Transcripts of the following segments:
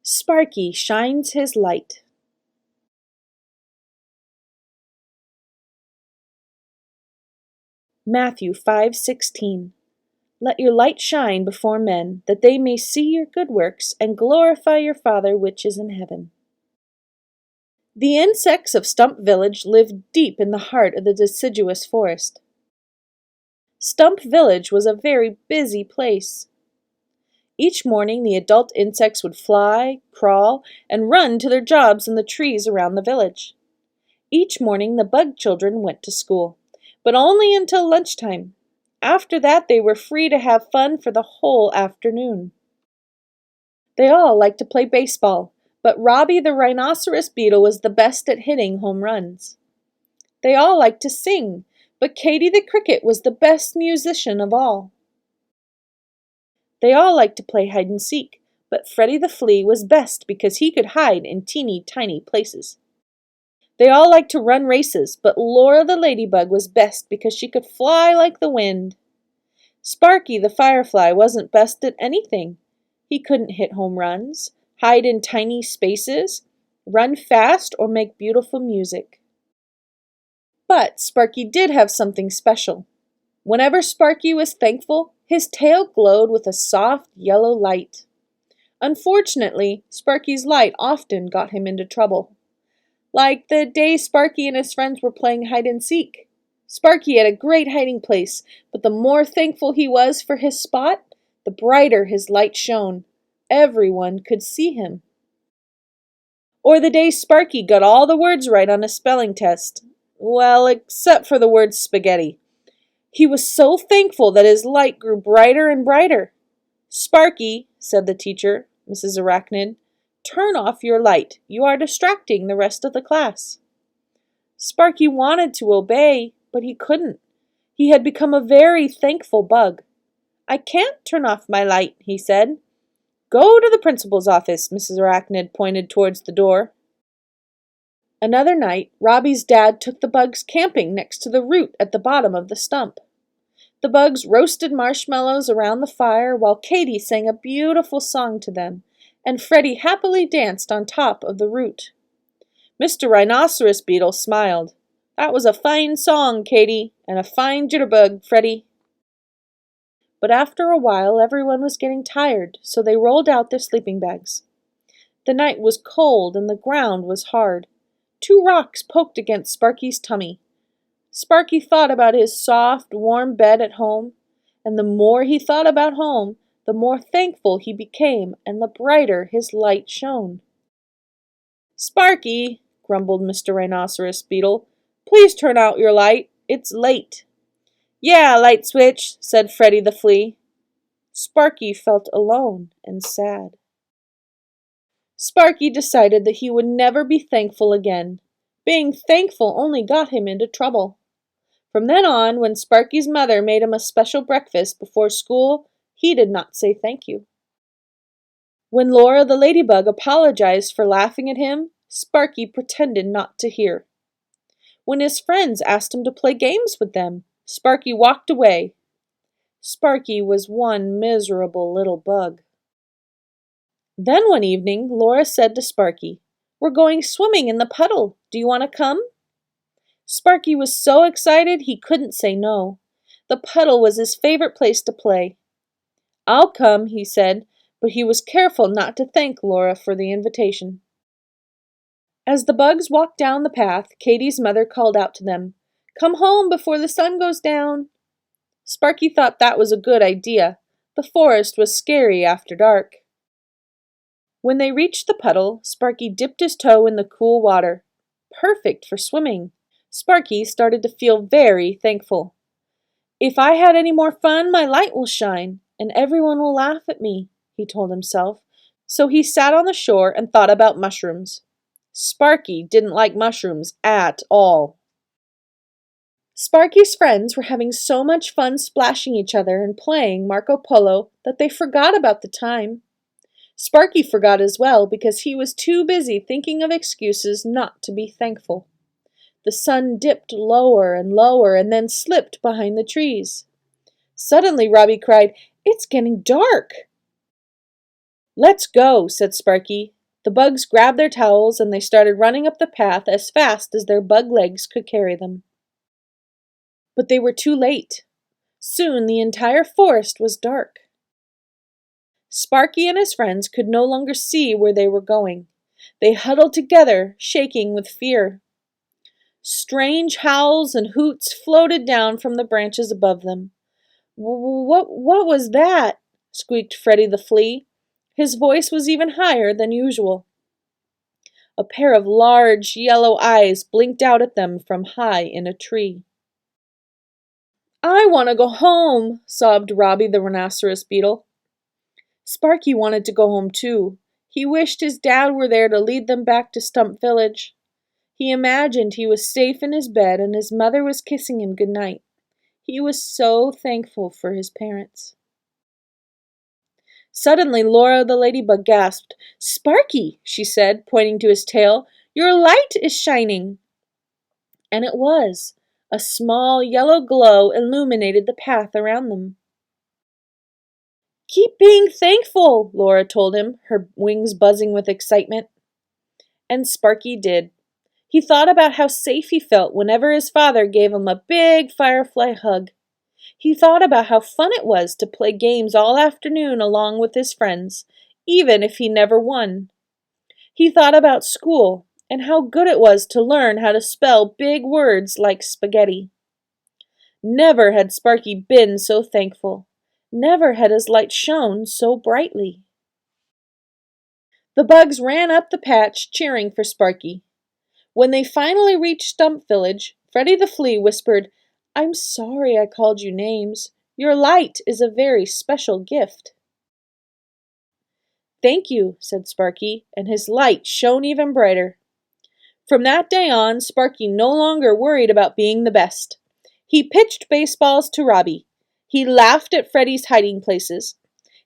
Sparky shines his light. Matthew 5:16. Let your light shine before men, that they may see your good works and glorify your Father which is in heaven. The insects of Stump Village lived deep in the heart of the deciduous forest. Stump Village was a very busy place. Each morning the adult insects would fly, crawl, and run to their jobs in the trees around the village. Each morning the bug children went to school, but only until lunchtime. After that they were free to have fun for the whole afternoon. They all liked to play baseball, but Robbie the rhinoceros beetle was the best at hitting home runs. They all liked to sing, but Katy the cricket was the best musician of all. They all liked to play hide and seek, but Freddie the flea was best because he could hide in teeny tiny places. They all liked to run races, but Laura the ladybug was best because she could fly like the wind. Sparky the firefly wasn't best at anything. He couldn't hit home runs, hide in tiny spaces, run fast, or make beautiful music. But Sparky did have something special. Whenever Sparky was thankful, his tail glowed with a soft yellow light. Unfortunately, Sparky's light often got him into trouble. Like the day Sparky and his friends were playing hide and seek. Sparky had a great hiding place, but the more thankful he was for his spot, the brighter his light shone. Everyone could see him. Or the day Sparky got all the words right on a spelling test. Well, except for the word spaghetti. He was so thankful that his light grew brighter and brighter. "Sparky," said the teacher, Mrs. Arachnid, "turn off your light. You are distracting the rest of the class." Sparky wanted to obey, but he couldn't. He had become a very thankful bug. "I can't turn off my light," he said. "Go to the principal's office," Mrs. Arachnid pointed towards the door. Another night, Robbie's dad took the bugs camping next to the root at the bottom of the stump. The bugs roasted marshmallows around the fire while Katy sang a beautiful song to them, and Freddie happily danced on top of the root. Mr. Rhinoceros Beetle smiled. "That was a fine song, Katy, and a fine jitterbug, Freddie." But after a while everyone was getting tired, so they rolled out their sleeping bags. The night was cold and the ground was hard. 2 rocks poked against Sparky's tummy. Sparky thought about his soft, warm bed at home, and the more he thought about home, the more thankful he became and the brighter his light shone. "Sparky," grumbled Mr. Rhinoceros Beetle, "please turn out your light. It's late." "Yeah, light switch," said Freddie the flea. Sparky felt alone and sad. Sparky decided that he would never be thankful again. Being thankful only got him into trouble. From then on, when Sparky's mother made him a special breakfast before school, he did not say thank you. When Laura the ladybug apologized for laughing at him, Sparky pretended not to hear. When his friends asked him to play games with them, Sparky walked away. Sparky was one miserable little bug. Then one evening, Laura said to Sparky, "We're going swimming in the puddle. Do you want to come?" Sparky was so excited he couldn't say no. The puddle was his favorite place to play. "I'll come," he said, but he was careful not to thank Laura for the invitation. As the bugs walked down the path, Katy's mother called out to them, "Come home before the sun goes down." Sparky thought that was a good idea. The forest was scary after dark. When they reached the puddle, Sparky dipped his toe in the cool water. Perfect for swimming. Sparky started to feel very thankful. "If I had any more fun, my light will shine, and everyone will laugh at me," he told himself. So he sat on the shore and thought about mushrooms. Sparky didn't like mushrooms at all. Sparky's friends were having so much fun splashing each other and playing Marco Polo that they forgot about the time. Sparky forgot as well because he was too busy thinking of excuses not to be thankful. The sun dipped lower and lower and then slipped behind the trees. Suddenly Robbie cried, "It's getting dark!" "Let's go," said Sparky. The bugs grabbed their towels and they started running up the path as fast as their bug legs could carry them. But they were too late. Soon the entire forest was dark. Sparky and his friends could no longer see where they were going. They huddled together, shaking with fear. Strange howls and hoots floated down from the branches above them. What was that?" squeaked Freddie the Flea. His voice was even higher than usual. A pair of large yellow eyes blinked out at them from high in a tree. "I want to go home," sobbed Robbie the rhinoceros beetle. Sparky wanted to go home too. He wished his dad were there to lead them back to Stump Village. He imagined he was safe in his bed and his mother was kissing him good night. He was so thankful for his parents. Suddenly, Laura the ladybug gasped. "Sparky," she said, pointing to his tail, "your light is shining." And it was. A small yellow glow illuminated the path around them. "Keep being thankful," Laura told him, her wings buzzing with excitement. And Sparky did. He thought about how safe he felt whenever his father gave him a big firefly hug. He thought about how fun it was to play games all afternoon along with his friends, even if he never won. He thought about school and how good it was to learn how to spell big words like spaghetti. Never had Sparky been so thankful. Never had his light shone so brightly. The bugs ran up the patch, cheering for Sparky. When they finally reached Stump Village, Freddie the Flea whispered, "I'm sorry I called you names. Your light is a very special gift." "Thank you," said Sparky, and his light shone even brighter. From that day on, Sparky no longer worried about being the best. He pitched baseballs to Robbie. He laughed at Freddie's hiding places.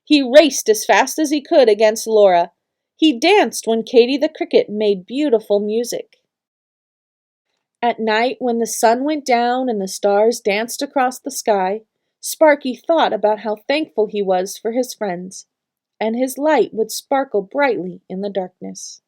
He raced as fast as he could against Laura. He danced when Katy the Cricket made beautiful music. At night, when the sun went down and the stars danced across the sky, Sparky thought about how thankful he was for his friends, and his light would sparkle brightly in the darkness.